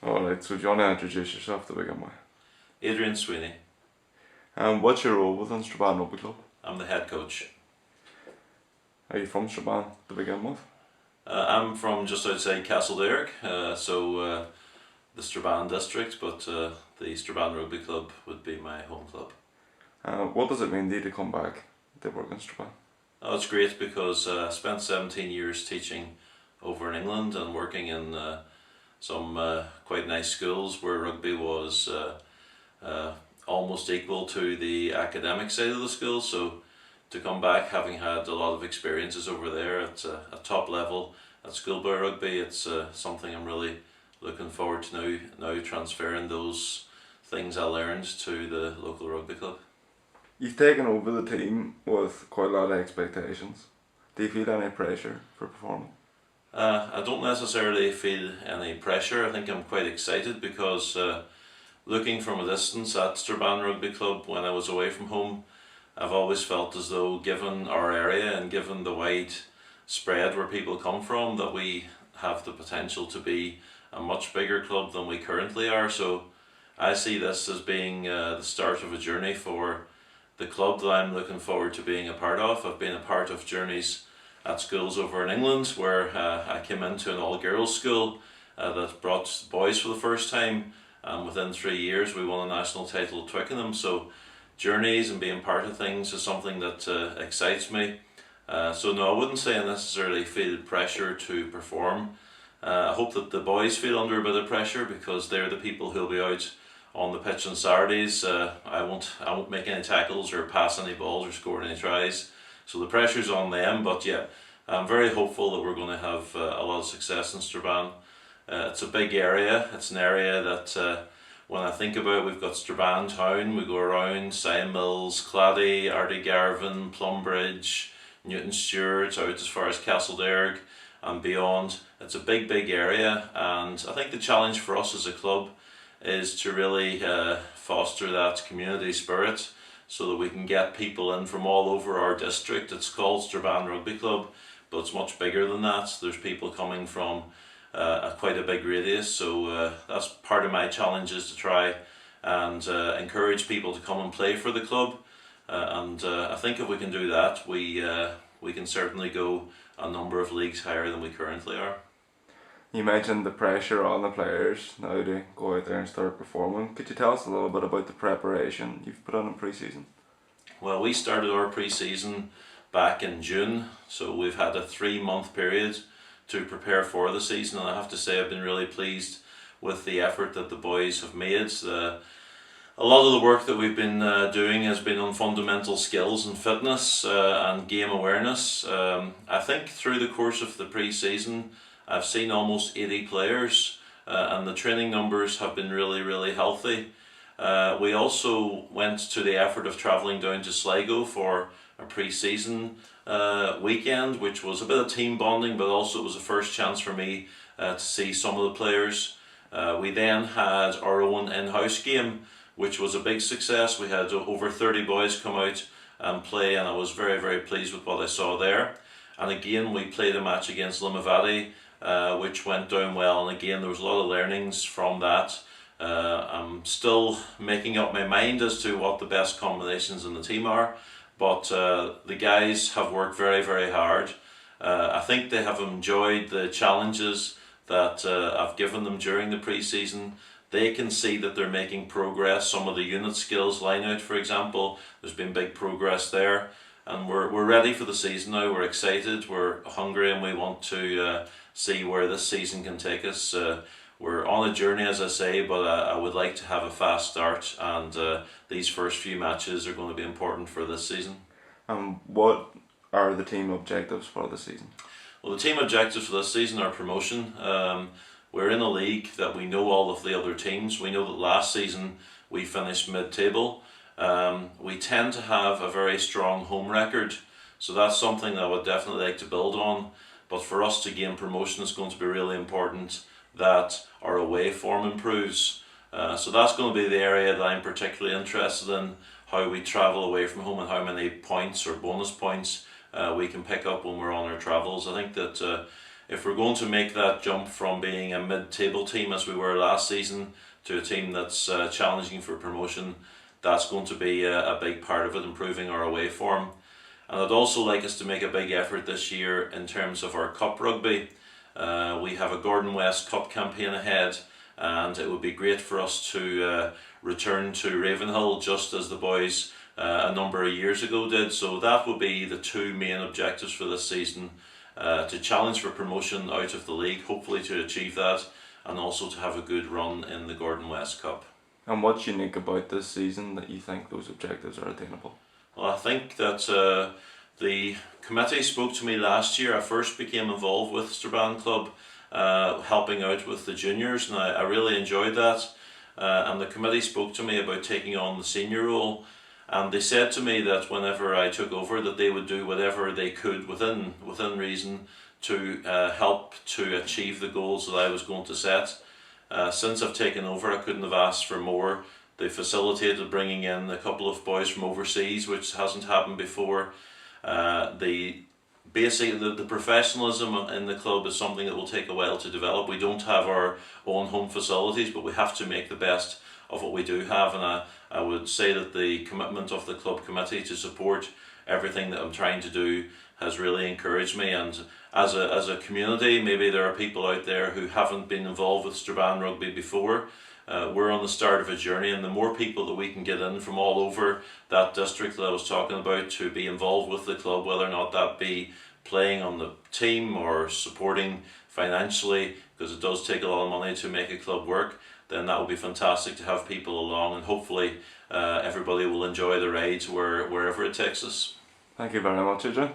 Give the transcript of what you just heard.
Alright, so do you want to introduce yourself to begin with? Adrian Sweeney. What's your role within Strabane Rugby Club? I'm the head coach. Are you from Strabane to begin with? I'm from just outside Castlederrick, the Strabane district, but the Strabane Rugby Club would be my home club. What does it mean to you to come back to work in Strabane? Oh, it's great because I spent 17 years teaching over in England and working in some quite nice schools where rugby was almost equal to the academic side of the school. So to come back, having had a lot of experiences over there at a top level at schoolboy rugby, it's something I'm really looking forward to now transferring those things I learned to the local rugby club. You've taken over the team with quite a lot of expectations. Do you feel any pressure for performing? I don't necessarily feel any pressure. I think I'm quite excited because looking from a distance at Strabane Rugby Club when I was away from home, I've always felt as though, given our area and given the wide spread where people come from, that we have the potential to be a much bigger club than we currently are. So I see this as being the start of a journey for the club that I'm looking forward to being a part of. I've been a part of journeys at schools over in England where I came into an all-girls school that brought boys for the first time, and within 3 years we won a national title at Twickenham. So journeys and being part of things is something that excites me. So no, I wouldn't say I necessarily feel pressure to perform. I hope that the boys feel under a bit of pressure because they're the people who'll be out on the pitch on Saturdays. I won't make any tackles or pass any balls or score any tries. So the pressure's on them, but yeah, I'm very hopeful that we're going to have a lot of success in Strabane. It's a big area. It's an area that when I think about it, we've got Strabane town, we go around Sion Mills, Clady, Ardygarvan, Plumbridge, Newton Stewart, out as far as Castlederrick and beyond. It's a big area, and I think the challenge for us as a club is to really foster that community spirit so that we can get people in from all over our district. It's called Strabane Rugby Club, but it's much bigger than that. There's people coming from quite a big radius, so that's part of my challenge, is to try and encourage people to come and play for the club, and I think if we can do that, we can certainly go a number of leagues higher than we currently are. You mentioned the pressure on the players now to go out there and start performing. Could you tell us a little bit about the preparation you've put on in pre-season? Well, we started our pre-season back in June, so we've had a 3-month period to prepare for the season, and I have to say I've been really pleased with the effort that the boys have made. A lot of the work that we've been doing has been on fundamental skills and fitness and game awareness. I think through the course of the pre-season I've seen almost 80 players and the training numbers have been really healthy. We also went to the effort of travelling down to Sligo for a pre-season weekend, which was a bit of team bonding, but also it was the first chance for me to see some of the players. We then had our own in-house game, which was a big success. We had over 30 boys come out and play, and I was very pleased with what I saw there. And again, we played a match against Limavady, which went down well, and again there was a lot of learnings from that. I'm still making up my mind as to what the best combinations in the team are, but the guys have worked very hard. I think they have enjoyed the challenges that I've given them during the pre-season. They can see that they're making progress. Some of the unit skills, line out for example, there's been big progress there, and we're ready for the season now. We're excited, we're hungry, and we want to see where this season can take us. We're on a journey, as I say, but I would like to have a fast start, and these first few matches are going to be important for this season. What are the team objectives for the season? Well, the team objectives for this season are promotion. We're in a league that we know all of the other teams. We know that last season we finished mid-table. We tend to have a very strong home record, so that's something that I would definitely like to build on. But for us to gain promotion, it's going to be really important that our away form improves. So that's going to be the area that I'm particularly interested in, how we travel away from home and how many points or bonus points we can pick up when we're on our travels. I think that if we're going to make that jump from being a mid-table team as we were last season to a team that's challenging for promotion, that's going to be a big part of it, improving our away form. And I'd also like us to make a big effort this year in terms of our cup rugby. We have a Gordon West Cup campaign ahead, and it would be great for us to return to Ravenhill just as the boys a number of years ago did. So that will be the two main objectives for this season, to challenge for promotion out of the league, hopefully to achieve that, and also to have a good run in the Gordon West Cup. And what's unique about this season that you think those objectives are attainable? Well, I think that the committee spoke to me last year. I first became involved with Strabane Club, helping out with the juniors, and I really enjoyed that. And the committee spoke to me about taking on the senior role, and they said to me that whenever I took over, that they would do whatever they could within reason to help to achieve the goals that I was going to set. Since I've taken over, I couldn't have asked for more. They facilitated bringing in a couple of boys from overseas, which hasn't happened before. The professionalism in the club is something that will take a while to develop. We don't have our own home facilities, but we have to make the best of what we do have, and I would say that the commitment of the club committee to support everything that I'm trying to do has really encouraged me. And as a community, maybe there are people out there who haven't been involved with Strabane rugby before. We're on the start of a journey, and the more people that we can get in from all over that district that I was talking about to be involved with the club, whether or not that be playing on the team or supporting financially, because it does take a lot of money to make a club work, then that would be fantastic to have people along, and hopefully everybody will enjoy the ride wherever it takes us. Thank you very much, Adrian.